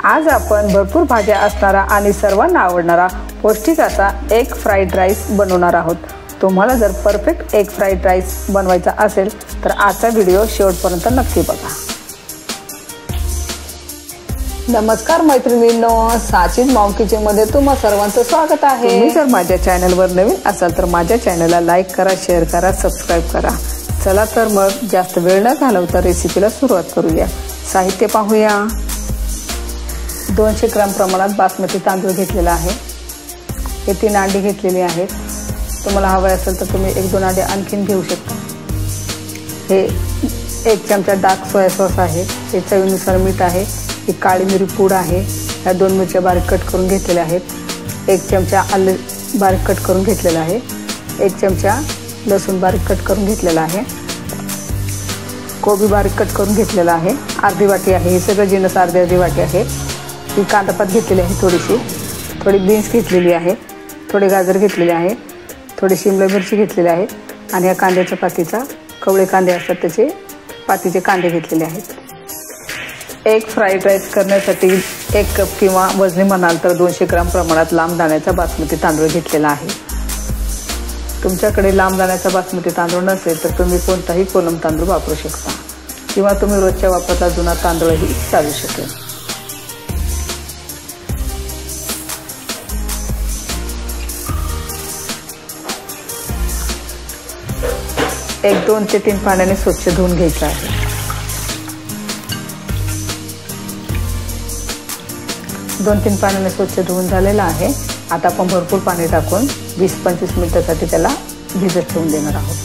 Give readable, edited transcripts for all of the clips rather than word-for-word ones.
आज आपण भरपूर भाज्या असणारा आणि सर्वांना आवडणारा पौष्टिक असा एग फ्राईड राईस बनवणार आहोत। तुम्हाला जर परफेक्ट एग फ्राईड राईस बनवायचा असेल तर आजचा व्हिडिओ शेवटपर्यंत नक्की बघा। नमस्कार मैत्रिणींनो, साचीज मॉम किचन मध्ये तुम्हा सर्वांचं स्वागत आहे। तुम्ही जर माझ्या चॅनलवर नवीन असाल तर माझ्या चॅनलला लाईक करा, शेअर करा, सबस्क्राइब करा। चला तर मग जास्त वेळ न घालवता रेसिपीला सुरुवात करूया। साहित्य पाहूया। 200 ग्राम प्रमाणात बासमती तांदूळ घेतलेला आहे। हे 3 अंडी घेतलेली आहेत। तुम्हाला हवे असेल तर तुम्ही 1-2 अंडे आणखीन घेऊ शकता। हे 1 चमचा डार्क सोया सॉस आहे। हे चवीनुसार मीठ आहे। ही काळी मिरी पूड आहे। ह्या 2 मिरच्या बारीक कट करून घेतलेल्या आहेत। 1 चमचा आले बारीक कट करून घेतलेला आहे। 1 चमचा लसूण बारीक कट करून घेतलेला आहे। कोबी बारीक कट करून घेतलेला आहे। अर्धी वाटी आहे। हे सगळं जिन्नस अर्धी वाटी आहे। ही कांदापात घेतलेली आहे, थोडी बीन्स घेतलेली आहे, थोडे गाजर घेतलेले आहे, थोडी शिमला मिरची घेतलेली आहे आणि या कांद्याच्या पातीचा कवळे कांदे असतात त्याचे पातीचे कांदे घेतलेले आहेत। एग फ्राईड राईस करण्यासाठी 1 कप किंवा वजनी म्हणाल तर 200 ग्राम प्रमाणात लांब दाण्याचा बासमती तांदूळ घेतलेला आहे। तुमच्याकडे लांब दाण्याचा बासमती तांदूळ नसेल तर तुम्ही कोणताही कोलम तांदूळ वापरू शकता किंवा तुम्ही रोजच्या वापराचा जुना तांदूळही चालू शकेल। 2 ते 3 पाण्याने स्वच्छ धुवून घ्यायचं आहे। 2-3 पाण्याने स्वच्छ धुवून झालेला आहे। आता आपण भरपूर पाणी टाकून 20-25 मिनिटांसाठी त्याला भिजत ठेवून देणार आहोत।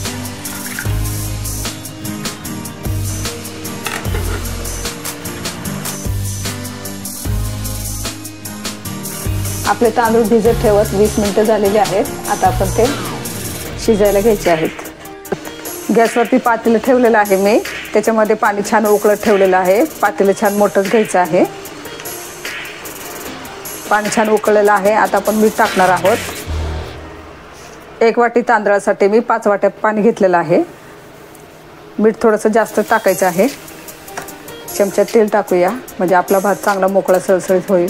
आपले तांदूळ भिजत ठेवत 20 मिनिटं झालेली आहेत। आता आपण ते शिजायला घ्यायचे आहेत। गॅसवरती पातेलं ठेवलेलं आहे मी, त्याच्यामध्ये पाणी छान उकळत ठेवलेलं आहे। पातेलं छान मोठं घ्यायचं आहे। पाणी छान उकळलेलं आहे। आता आपण मीठ टाकणार आहोत। 1 वाटी तांदळासाठी मी 5 वाट्या पाणी घेतलेलं आहे। मीठ थोडंसं जास्त टाकायचं आहे। चमचा तेल टाकूया म्हणजे आपला भात चांगला मोकळा सळसळीत होईल।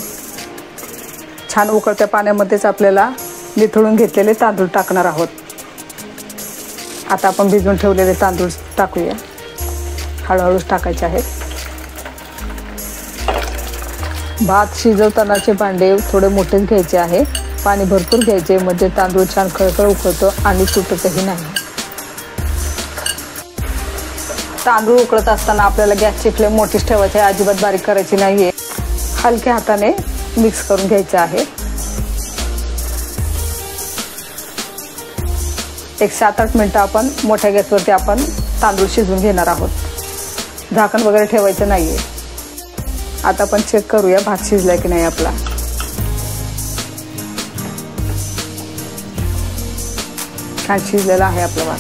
छान उकळत्या पाण्यामध्येच आपल्याला निथळून घेतलेले तांदूळ टाकणार आहोत। आता आपण भिजवून ठेवलेले तांदूळ टाकूया। हळूहळूच टाकायचे आहेत। भात शिजवतानाचे भांडे थोडे मोठेच घ्यायचे आहे। पाणी भरपूर घ्यायचे म्हणजे तांदूळ छान खळखळ उकळतो आणि तुटतही नाही। तांदूळ उकळत असताना आपल्याला गॅसची फ्लेम मोठीच ठेवायची आहे, अजिबात बारीक करायची नाहीये। हलक्या हाताने मिक्स करून घ्यायचं आहे। 7-8 मिनिटं आपण मोठ्या गॅसवरती आपण तांदूळ शिजवून घेणार आहोत। झाकण वगैरे ठेवायचं नाहीये। आता आपण चेक करूया भात शिजलाय की नाही आपला। छान शिजलेला आहे आपला भात।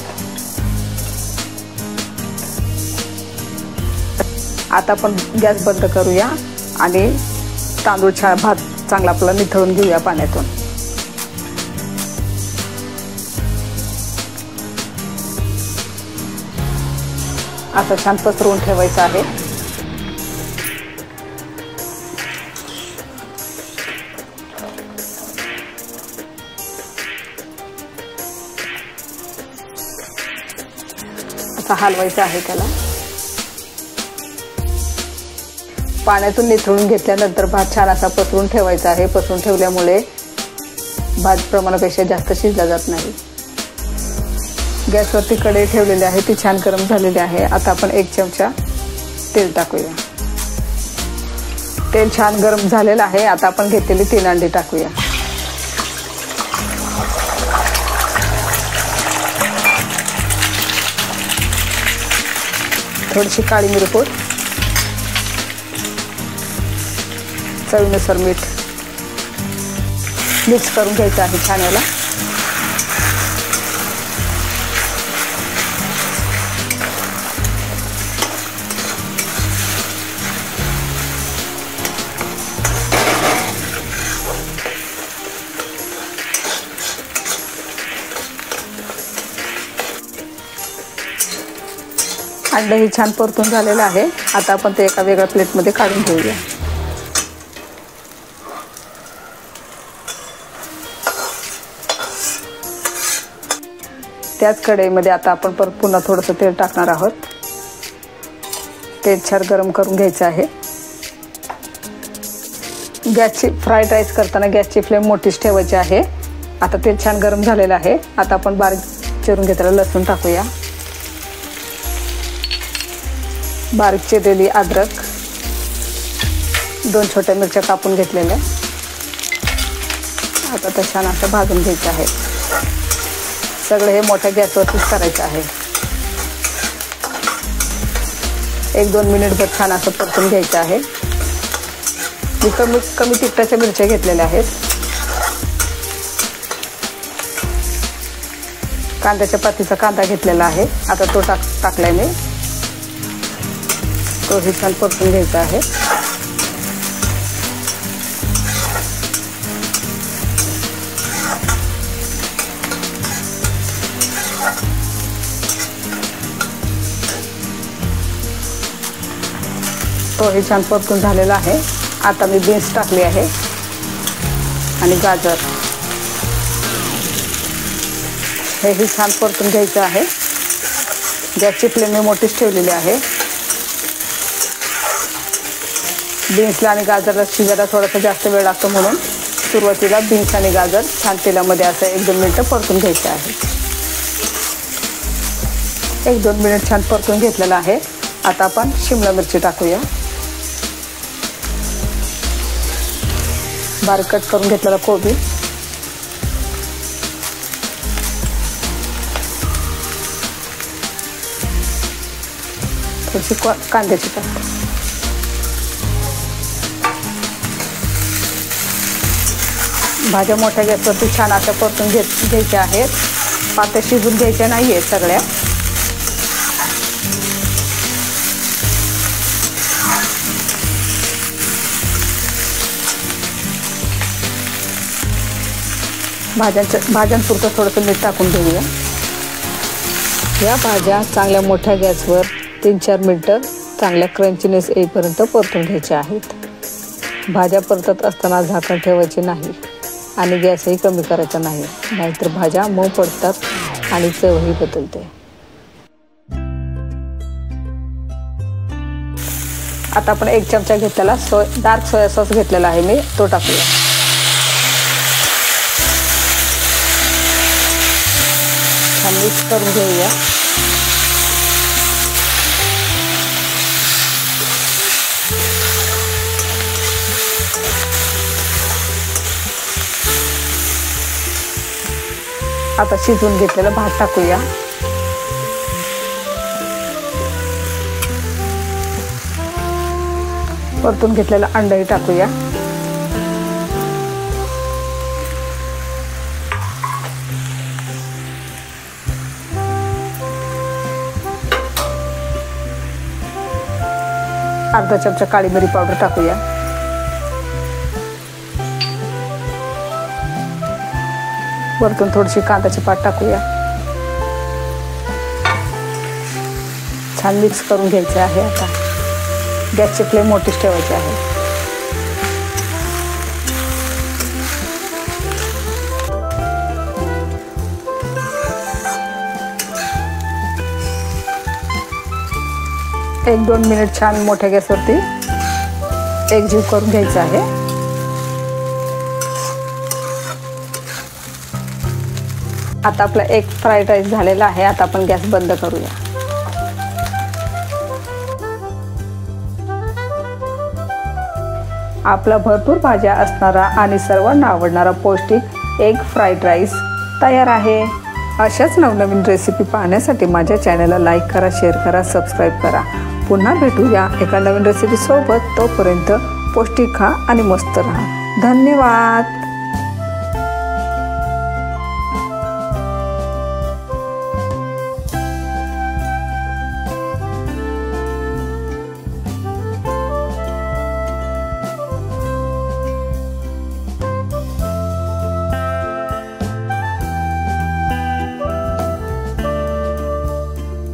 आता आपण गॅस बंद करूया आणि तांदूळ छान भात चांगला आपला निथळून घेऊया पाण्यातून। आता छान पसरवून ठेवायचं आहे। आता हलवायचं आहे त्याला। पाण्यातून निथळून घेतल्यानंतर भात छान असा पसरवून ठेवायचा आहे। पसरवून ठेवल्यामुळे भात प्रमाणापेक्षा जास्त शिजला जात नाही। गॅसवरती कढई ठेवलेली आहे, ती छान गरम झालेली आहे। आता आपण 1 चमचा तेल टाकूया। तेल छान गरम झालेलं आहे। आता आपण घेतलेली 3 अंडी टाकूया। थोडीशी काळी मिरी पूड, चवीनुसार मीठ मिक्स करून घ्यायचं आहे छान याला। अंडे ही छान परतून झालेलं आहे। आता आपण ते एका वेगळ्या प्लेटमध्ये काढून घेऊया। त्याच कढईमध्ये आता आपण परत पुन्हा थोडंसं तेल टाकणार आहोत। तेल छान गरम करून घ्यायचं आहे। गॅसची फ्राईड राईस करताना गॅसची फ्लेम मोठीच ठेवायची आहे। आता तेल छान गरम झालेलं आहे। आता आपण बारीक चिरून घेतलेलं लसूण टाकूया, बारीक चिरलेली अद्रक, 2 छोट्या मिरच्या कापून घेतलेल्या। आता ते छान असं भाजून घ्यायचं आहे। सगळं हे मोठ्या गॅसवरतीच करायचं आहे। 1-2 मिनिटभर छान असं परतून घ्यायचं आहे। मी कमी तिखटाच्या मिरच्या घेतलेल्या आहेत। कांद्याच्या पातीचा कांदा घेतलेला आहे। आता तो टाकलाय मी, तोही छान परतून घ्यायचा आहे। तोही छान परतून झालेला आहे। आता मी बीन्स टाकले आहे आणि गाजर, हेही छान परतून घ्यायचं आहे। गॅसची फ्लेम मी मोठीच ठेवलेली आहे। बीन्सला आणि गाजरला शिजायला थोडासा जास्त वेळ लागतो, म्हणून सुरुवातीला बीन्स आणि गाजर छान तेलामध्ये असं 1-2 मिनिटं परतून घ्यायचं आहे। 1-2 मिनिट छान परतून घेतलेलं आहे। आता आपण शिमला मिरची टाकूया, बारीक कट करून घेतलेला कोबी, थोडीशी कांद्याची पात, भाज्या मोठ्या गॅसवरती छान अशा परतून घ्यायच्या आहेत। पात्या शिजून घ्यायच्या नाही आहेत सगळ्या। भाज्यांपुरतं थोडंसं मीठ टाकून घेऊया। या भाज्या चांगल्या मोठ्या गॅसवर 3-4 मिनिटं चांगल्या क्रंचीनेस येईपर्यंत परतून घ्यायच्या आहेत। भाज्या परतत असताना झाकण ठेवायचे नाही आणि गॅसही कमी करायचा नाही, नाहीतर भाज्या मऊ पडतात आणि चवही बदलते। आता आपण 1 चमचा घेतलेला डार्क सोया सॉस घेतलेला आहे मी, तो टाकूया। छान मिक्स करून घेऊया। आता शिजवून घेतलेला भात टाकूया, परतून घेतलेला अंडाही टाकूया। अर्धा चमचा काळी मिरी पावडर टाकूया। वरतून थोडीशी कांद्याची पात टाकूया। छान मिक्स करून घ्यायचं आहे। आता गॅसची फ्लेम मोठीच ठेवायची आहे। एक 2 मिनिट छान मोठ्या गॅसवरती एकजीव करून घ्यायचं आहे। आता आपला एक फ्राईड राईस झालेला आहे। आता आपण गॅस बंद करूया। आपला भरपूर भाज्या असणारा आणि सर्वांना आवडणारा पौष्टिक एग फ्राईड राईस तयार आहे। अशाच नवनवीन रेसिपी पाहण्यासाठी माझ्या चॅनलला लाईक करा, शेअर करा, सबस्क्राईब करा। पुन्हा भेटूया एका नवीन रेसिपी सोबत। तोपर्यंत पौष्टिक खा आणि मस्त रहा। धन्यवाद।